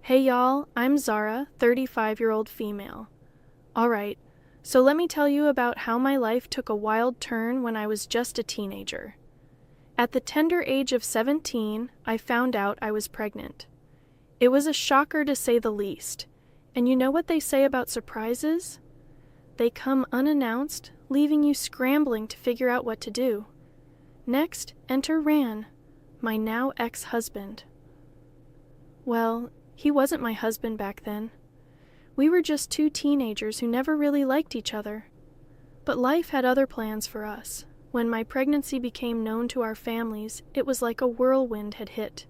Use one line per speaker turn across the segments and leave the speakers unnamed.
Hey y'all, I'm Zara, 35-year-old female. Alright, so let me tell you about how my life took a wild turn when I was just a teenager. At the tender age of 17, I found out I was pregnant. It was a shocker to say the least, and you know what they say about surprises? They come unannounced, leaving you scrambling to figure out what to do. Next, enter Ran, my now ex-husband. Well, he wasn't my husband back then. We were just two teenagers who never really liked each other. But life had other plans for us. When my pregnancy became known to our families, it was like a whirlwind had hit.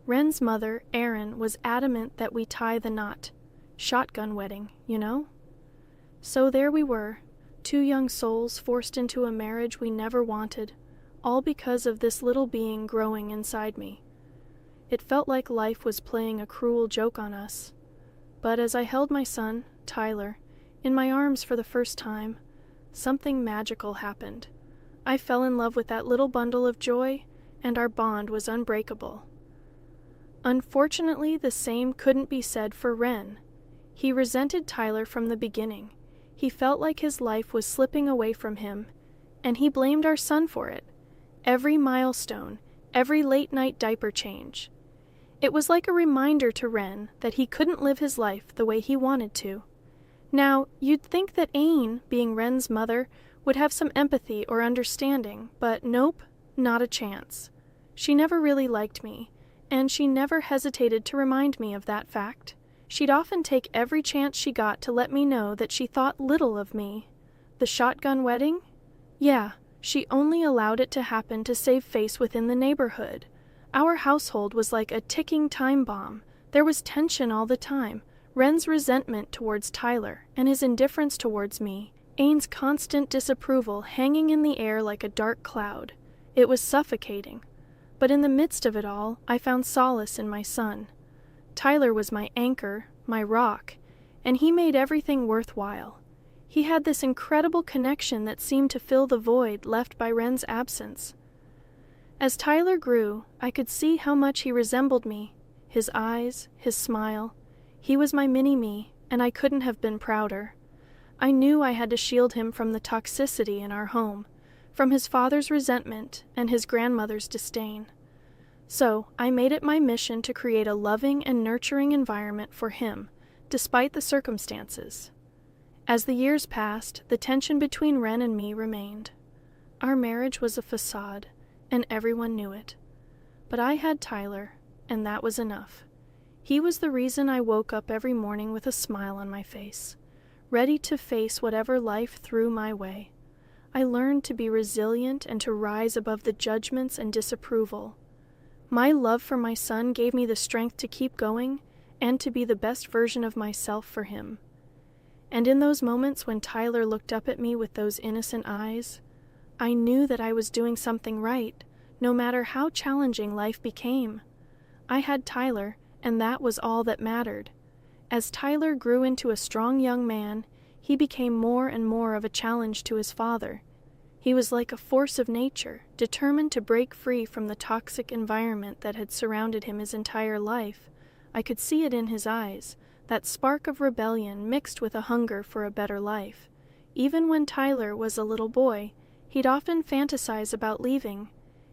Ren's mother, Erin, was adamant that we tie the knot. Shotgun wedding, you know? So there we were, two young souls forced into a marriage we never wanted, all because of this little being growing inside me. It felt like life was playing a cruel joke on us. But as I held my son, Tyler, in my arms for the first time, something magical happened. I fell in love with that little bundle of joy, and our bond was unbreakable. Unfortunately, the same couldn't be said for Ren. He resented Tyler from the beginning. He felt like his life was slipping away from him, and he blamed our son for it. Every milestone, every late-night diaper change. It was like a reminder to Ren that he couldn't live his life the way he wanted to. Now, you'd think that Ain, being Ren's mother, would have some empathy or understanding, but nope, not a chance. She never really liked me, and she never hesitated to remind me of that fact. She'd often take every chance she got to let me know that she thought little of me. The shotgun wedding? Yeah, she only allowed it to happen to save face within the neighborhood. Our household was like a ticking time bomb. There was tension all the time. Ren's resentment towards Tyler and his indifference towards me. Ain's constant disapproval hanging in the air like a dark cloud. It was suffocating. But in the midst of it all, I found solace in my son. Tyler was my anchor, my rock, and he made everything worthwhile. He had this incredible connection that seemed to fill the void left by Ren's absence. As Tyler grew, I could see how much he resembled me. His eyes, his smile. He was my mini-me, and I couldn't have been prouder. I knew I had to shield him from the toxicity in our home, from his father's resentment and his grandmother's disdain. So, I made it my mission to create a loving and nurturing environment for him, despite the circumstances. As the years passed, the tension between Ren and me remained. Our marriage was a facade, and everyone knew it. But I had Tyler, and that was enough. He was the reason I woke up every morning with a smile on my face, ready to face whatever life threw my way. I learned to be resilient and to rise above the judgments and disapproval. My love for my son gave me the strength to keep going and to be the best version of myself for him. And in those moments when Tyler looked up at me with those innocent eyes, I knew that I was doing something right, no matter how challenging life became. I had Tyler, and that was all that mattered. As Tyler grew into a strong young man, he became more and more of a challenge to his father. He was like a force of nature, determined to break free from the toxic environment that had surrounded him his entire life. I could see it in his eyes, that spark of rebellion mixed with a hunger for a better life. Even when Tyler was a little boy, he'd often fantasize about leaving.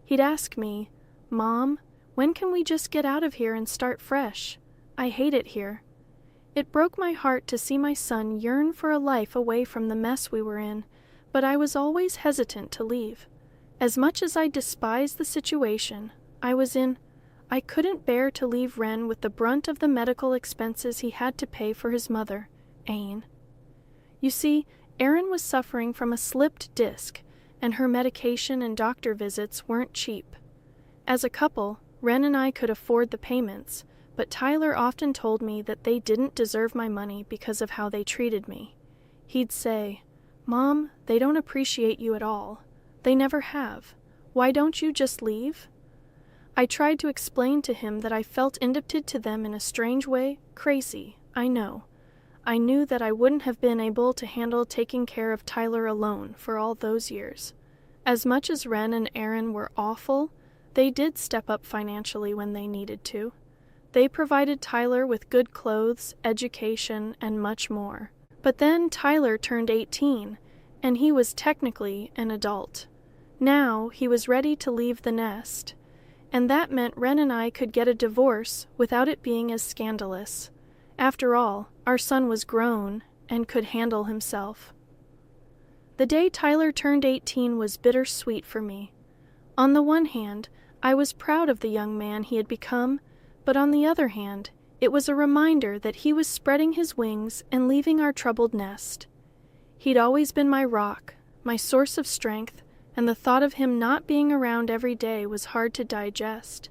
He'd ask me, "Mom, when can we just get out of here and start fresh? I hate it here." It broke my heart to see my son yearn for a life away from the mess we were in, but I was always hesitant to leave. As much as I despised the situation I was in, I couldn't bear to leave Ren with the brunt of the medical expenses he had to pay for his mother, Ain. You see, Erin was suffering from a slipped disc, and her medication and doctor visits weren't cheap. As a couple, Ren and I could afford the payments, but Tyler often told me that they didn't deserve my money because of how they treated me. He'd say, "Mom, they don't appreciate you at all. They never have. Why don't you just leave?" I tried to explain to him that I felt indebted to them in a strange way, crazy, I know. I knew that I wouldn't have been able to handle taking care of Tyler alone for all those years. As much as Ren and Erin were awful, they did step up financially when they needed to. They provided Tyler with good clothes, education, and much more. But then Tyler turned 18, and he was technically an adult. Now he was ready to leave the nest, and that meant Ren and I could get a divorce without it being as scandalous. After all, our son was grown and could handle himself. The day Tyler turned 18 was bittersweet for me. On the one hand, I was proud of the young man he had become, but on the other hand, it was a reminder that he was spreading his wings and leaving our troubled nest. He'd always been my rock, my source of strength, and the thought of him not being around every day was hard to digest.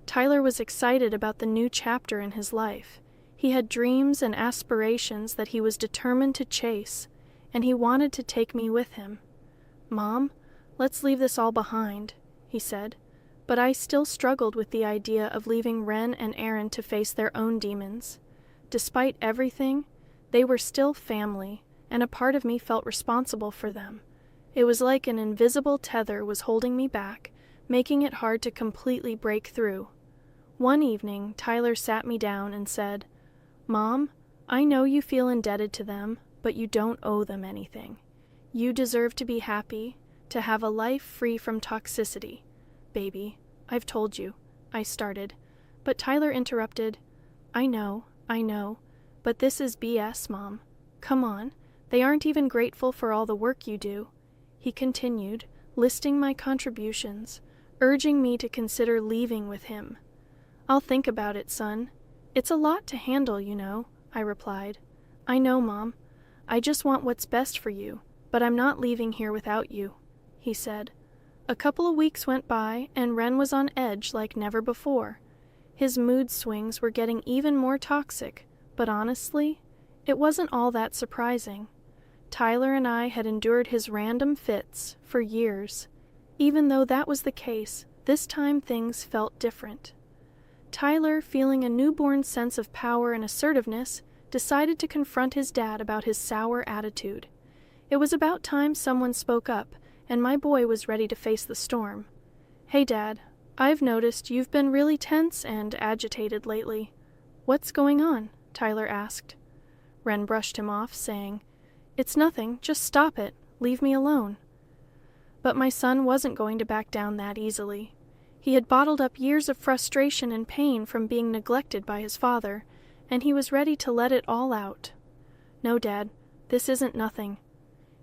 Tyler was excited about the new chapter in his life. He had dreams and aspirations that he was determined to chase, and he wanted to take me with him. "Mom, let's leave this all behind," he said, but I still struggled with the idea of leaving Ren and Aaron to face their own demons. Despite everything, they were still family, and a part of me felt responsible for them. It was like an invisible tether was holding me back, making it hard to completely break through. One evening, Tyler sat me down and said, "Mom, I know you feel indebted to them, but you don't owe them anything. You deserve to be happy, to have a life free from toxicity. Baby, I've told you," I started, but Tyler interrupted. I know, but this is BS, Mom. Come on, they aren't even grateful for all the work you do." He continued, listing my contributions, urging me to consider leaving with him. "I'll think about it, son. It's a lot to handle, you know," I replied. "I know, Mom. I just want what's best for you, but I'm not leaving here without you," he said. A couple of weeks went by, and Ren was on edge like never before. His mood swings were getting even more toxic, but honestly, it wasn't all that surprising. Tyler and I had endured his random fits for years. Even though that was the case, this time things felt different. Tyler, feeling a newborn sense of power and assertiveness, decided to confront his dad about his sour attitude. It was about time someone spoke up, and my boy was ready to face the storm. "Hey, Dad, I've noticed you've been really tense and agitated lately. What's going on?" Tyler asked. Ren brushed him off, saying, "It's nothing, just stop it, leave me alone." But my son wasn't going to back down that easily. He had bottled up years of frustration and pain from being neglected by his father, and he was ready to let it all out. "No, Dad, this isn't nothing.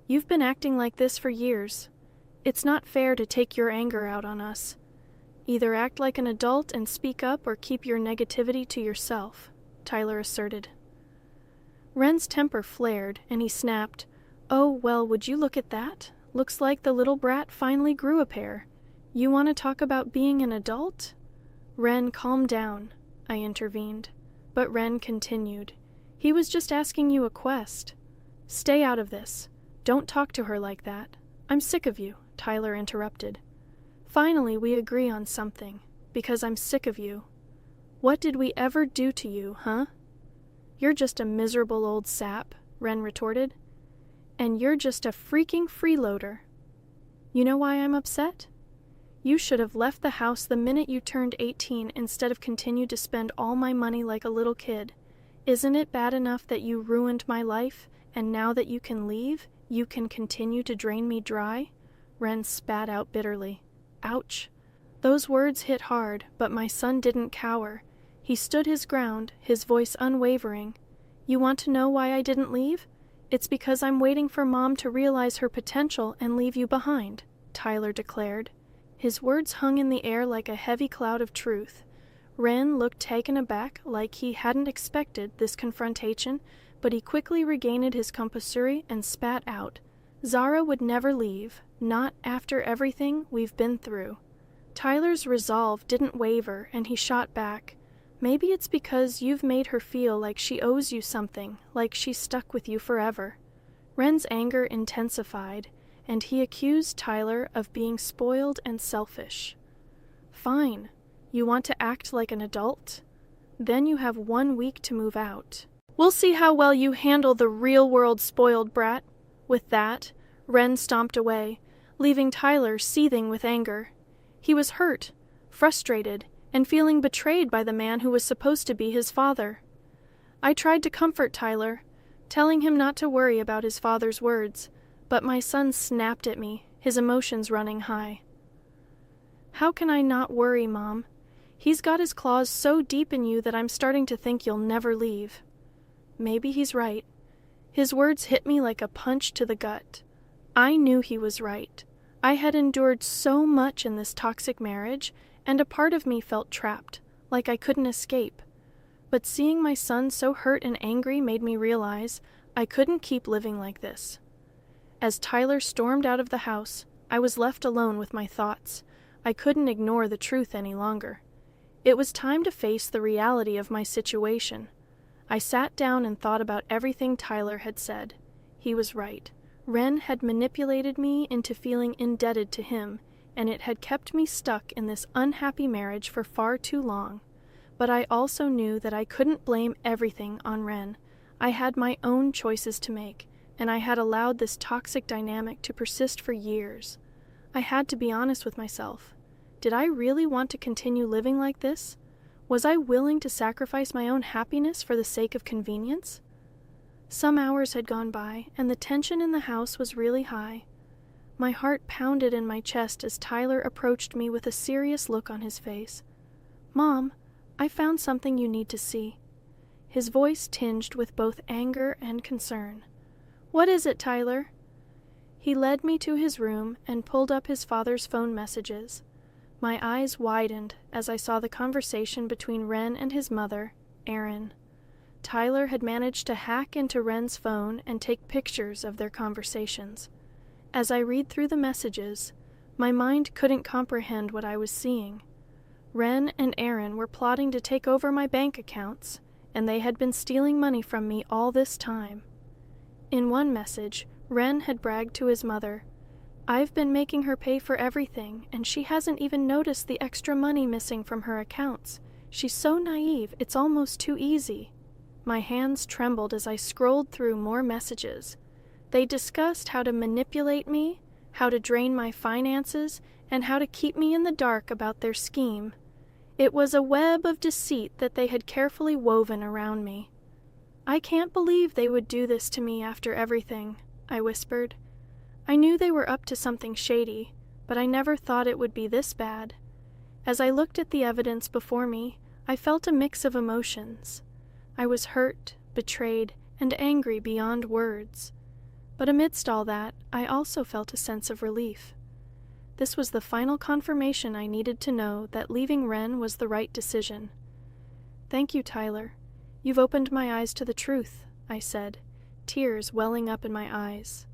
You've been acting like this for years. It's not fair to take your anger out on us. Either act like an adult and speak up or keep your negativity to yourself," Tyler asserted. Ren's temper flared, and he snapped, "Oh, well, would you look at that? Looks like the little brat finally grew a pair. You want to talk about being an adult?" "Ren, calm down," I intervened. But Ren continued, "He was just asking you a quest. Stay out of this. Don't talk to her like that. I'm sick of you," Tyler interrupted. "Finally, we agree on something, because I'm sick of you. What did we ever do to you, huh?" "You're just a miserable old sap," Ren retorted. "And you're just a freaking freeloader. You know why I'm upset? You should have left the house the minute you turned 18 instead of continued to spend all my money like a little kid. Isn't it bad enough that you ruined my life, and now that you can leave, you can continue to drain me dry?" Ren spat out bitterly. Ouch. Those words hit hard, but my son didn't cower. He stood his ground, his voice unwavering. "You want to know why I didn't leave? It's because I'm waiting for Mom to realize her potential and leave you behind," Tyler declared. His words hung in the air like a heavy cloud of truth. Ren looked taken aback, like he hadn't expected this confrontation, but he quickly regained his composure and spat out, "Zara would never leave, not after everything we've been through." Tyler's resolve didn't waver, and he shot back, "Maybe it's because you've made her feel like she owes you something, like she's stuck with you forever." Ren's anger intensified, and he accused Tyler of being spoiled and selfish. "Fine. You want to act like an adult? Then you have 1 week to move out. We'll see how well you handle the real-world spoiled brat." With that, Ren stomped away, leaving Tyler seething with anger. He was hurt, frustrated, and feeling betrayed by the man who was supposed to be his father. I tried to comfort Tyler, telling him not to worry about his father's words, but my son snapped at me, his emotions running high. "How can I not worry, Mom? He's got his claws so deep in you that I'm starting to think you'll never leave." Maybe he's right. His words hit me like a punch to the gut. I knew he was right. I had endured so much in this toxic marriage, and a part of me felt trapped, like I couldn't escape. But seeing my son so hurt and angry made me realize I couldn't keep living like this. As Tyler stormed out of the house, I was left alone with my thoughts. I couldn't ignore the truth any longer. It was time to face the reality of my situation. I sat down and thought about everything Tyler had said. He was right. Ren had manipulated me into feeling indebted to him, and it had kept me stuck in this unhappy marriage for far too long. But I also knew that I couldn't blame everything on Ren. I had my own choices to make, and I had allowed this toxic dynamic to persist for years. I had to be honest with myself. Did I really want to continue living like this? Was I willing to sacrifice my own happiness for the sake of convenience? Some hours had gone by, and the tension in the house was really high. My heart pounded in my chest as Tyler approached me with a serious look on his face. "Mom, I found something you need to see." His voice tinged with both anger and concern. "What is it, Tyler?" He led me to his room and pulled up his father's phone messages. My eyes widened as I saw the conversation between Ren and his mother, Erin. Tyler had managed to hack into Ren's phone and take pictures of their conversations. As I read through the messages, my mind couldn't comprehend what I was seeing. Ren and Erin were plotting to take over my bank accounts, and they had been stealing money from me all this time. In one message, Ren had bragged to his mother, "I've been making her pay for everything, and she hasn't even noticed the extra money missing from her accounts. She's so naive, it's almost too easy." My hands trembled as I scrolled through more messages. They discussed how to manipulate me, how to drain my finances, and how to keep me in the dark about their scheme. It was a web of deceit that they had carefully woven around me. "I can't believe they would do this to me after everything," I whispered. I knew they were up to something shady, but I never thought it would be this bad. As I looked at the evidence before me, I felt a mix of emotions. I was hurt, betrayed, and angry beyond words. But amidst all that, I also felt a sense of relief. This was the final confirmation I needed to know that leaving Ren was the right decision. "Thank you, Tyler. You've opened my eyes to the truth," I said, tears welling up in my eyes.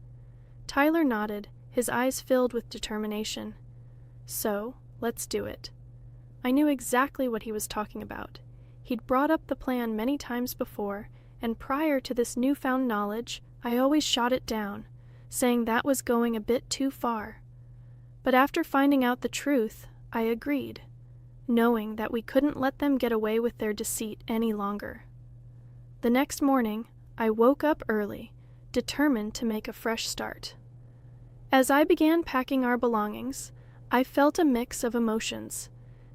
Tyler nodded, his eyes filled with determination. "So, let's do it." I knew exactly what he was talking about. He'd brought up the plan many times before, and prior to this newfound knowledge, I always shot it down, saying that was going a bit too far. But after finding out the truth, I agreed, knowing that we couldn't let them get away with their deceit any longer. The next morning, I woke up early, determined to make a fresh start. As I began packing our belongings, I felt a mix of emotions.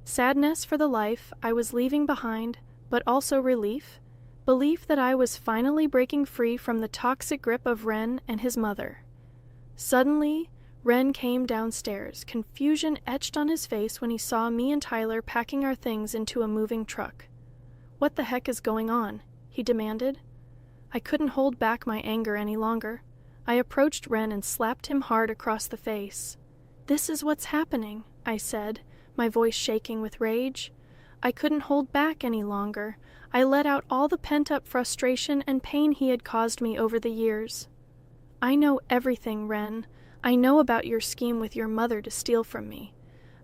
Sadness for the life I was leaving behind, but also relief, belief that I was finally breaking free from the toxic grip of Ren and his mother. Suddenly, Ren came downstairs, confusion etched on his face when he saw me and Tyler packing our things into a moving truck. "What the heck is going on?" he demanded. I couldn't hold back my anger any longer. I approached Ren and slapped him hard across the face. "This is what's happening," I said, my voice shaking with rage. I couldn't hold back any longer. I let out all the pent-up frustration and pain he had caused me over the years. "I know everything, Ren. I know about your scheme with your mother to steal from me.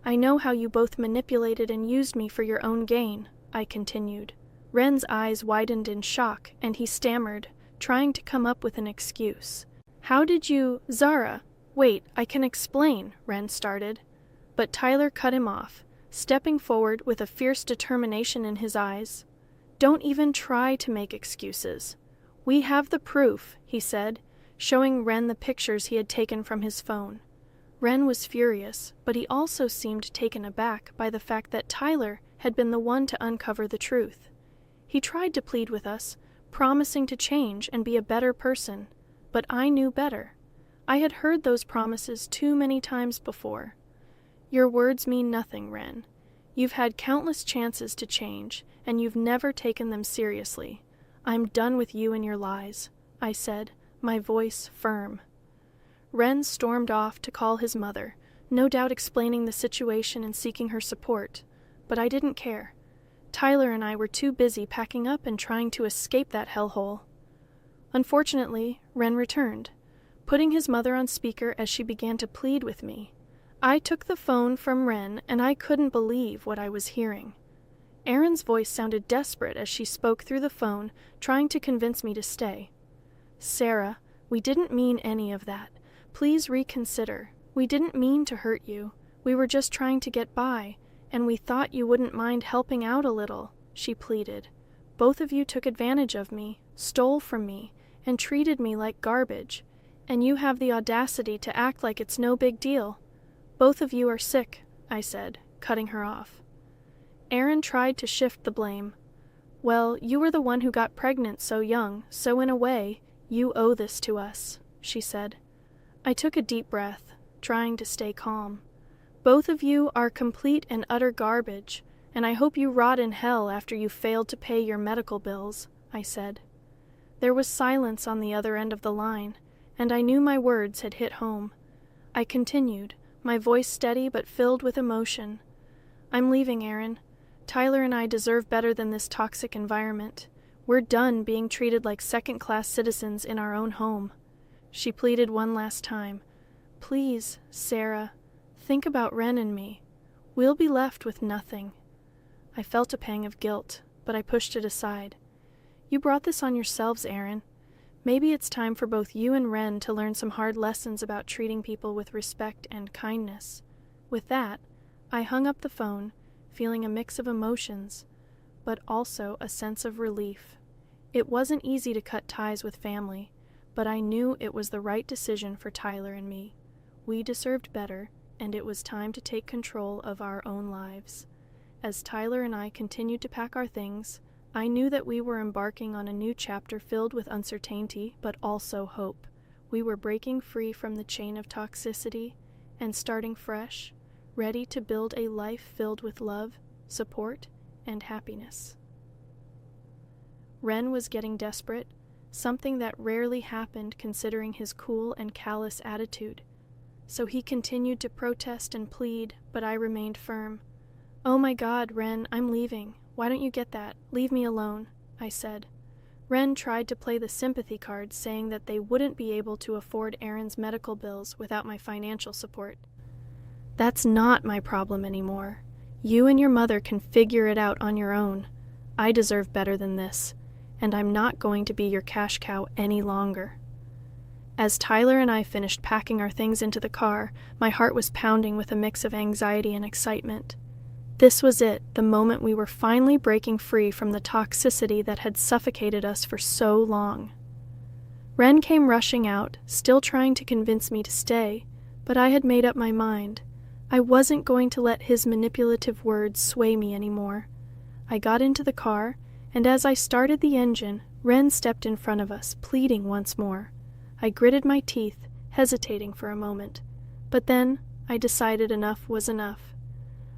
I know how you both manipulated and used me for your own gain," I continued. Ren's eyes widened in shock, and he stammered, trying to come up with an excuse. "How did you— Zara, wait, I can explain," Ren started. But Tyler cut him off, stepping forward with a fierce determination in his eyes. "Don't even try to make excuses. We have the proof," he said, showing Ren the pictures he had taken from his phone. Ren was furious, but he also seemed taken aback by the fact that Tyler had been the one to uncover the truth. He tried to plead with us, promising to change and be a better person, but I knew better. I had heard those promises too many times before. Your words mean nothing, Ren. You've had countless chances to change, and you've never taken them seriously. I'm done with you and your lies, I said, my voice firm. Ren stormed off to call his mother, no doubt explaining the situation and seeking her support, but I didn't care. Tyler and I were too busy packing up and trying to escape that hellhole. Unfortunately, Ren returned, putting his mother on speaker as she began to plead with me. I took the phone from Ren, and I couldn't believe what I was hearing. Erin's voice sounded desperate as she spoke through the phone, trying to convince me to stay. Sarah, we didn't mean any of that. Please reconsider. We didn't mean to hurt you. We were just trying to get by, and we thought you wouldn't mind helping out a little, she pleaded. Both of you took advantage of me, stole from me, and treated me like garbage, and you have the audacity to act like it's no big deal. Both of you are sick, I said, cutting her off. Erin tried to shift the blame. Well, you were the one who got pregnant so young, so in a way, you owe this to us, she said. I took a deep breath, trying to stay calm. Both of you are complete and utter garbage, and I hope you rot in hell after you failed to pay your medical bills, I said. There was silence on the other end of the line, and I knew my words had hit home. I continued, my voice steady but filled with emotion. I'm leaving, Erin. Tyler and I deserve better than this toxic environment. We're done being treated like second-class citizens in our own home. She pleaded one last time. Please, Sarah, think about Ren and me. We'll be left with nothing. I felt a pang of guilt, but I pushed it aside. You brought this on yourselves, Erin. Maybe it's time for both you and Ren to learn some hard lessons about treating people with respect and kindness. With that, I hung up the phone, feeling a mix of emotions, but also a sense of relief. It wasn't easy to cut ties with family, but I knew it was the right decision for Tyler and me. We deserved better, and it was time to take control of our own lives. As Tyler and I continued to pack our things, I knew that we were embarking on a new chapter filled with uncertainty, but also hope. We were breaking free from the chain of toxicity and starting fresh, ready to build a life filled with love, support, and happiness. Ren was getting desperate, something that rarely happened considering his cool and callous attitude. So he continued to protest and plead, but I remained firm. Oh my God, Ren, I'm leaving. Why don't you get that? Leave me alone, I said. Ren tried to play the sympathy card, saying that they wouldn't be able to afford Erin's medical bills without my financial support. That's not my problem anymore. You and your mother can figure it out on your own. I deserve better than this, and I'm not going to be your cash cow any longer. As Tyler and I finished packing our things into the car, my heart was pounding with a mix of anxiety and excitement. This was it, the moment we were finally breaking free from the toxicity that had suffocated us for so long. Ren came rushing out, still trying to convince me to stay, but I had made up my mind. I wasn't going to let his manipulative words sway me anymore. I got into the car, and as I started the engine, Ren stepped in front of us, pleading once more. I gritted my teeth, hesitating for a moment, but then I decided enough was enough.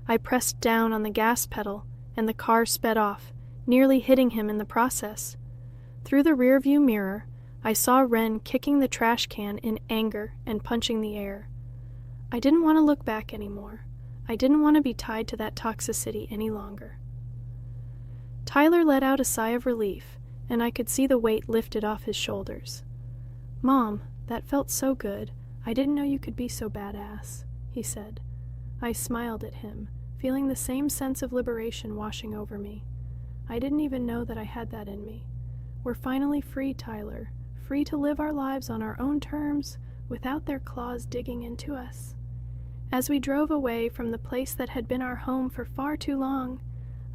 I pressed down on the gas pedal, and the car sped off, nearly hitting him in the process. Through the rearview mirror, I saw Ren kicking the trash can in anger and punching the air. I didn't want to look back anymore. I didn't want to be tied to that toxicity any longer. Tyler let out a sigh of relief, and I could see the weight lifted off his shoulders. Mom, that felt so good. I didn't know you could be so badass, he said. I smiled at him, feeling the same sense of liberation washing over me. I didn't even know that I had that in me. We're finally free, Tyler, free to live our lives on our own terms without their claws digging into us. As we drove away from the place that had been our home for far too long,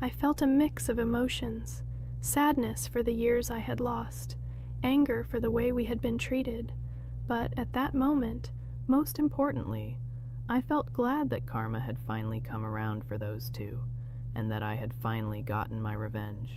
I felt a mix of emotions, sadness for the years I had lost, anger for the way we had been treated, but at that moment, most importantly, I felt glad that karma had finally come around for those two.
and that I had finally gotten my revenge.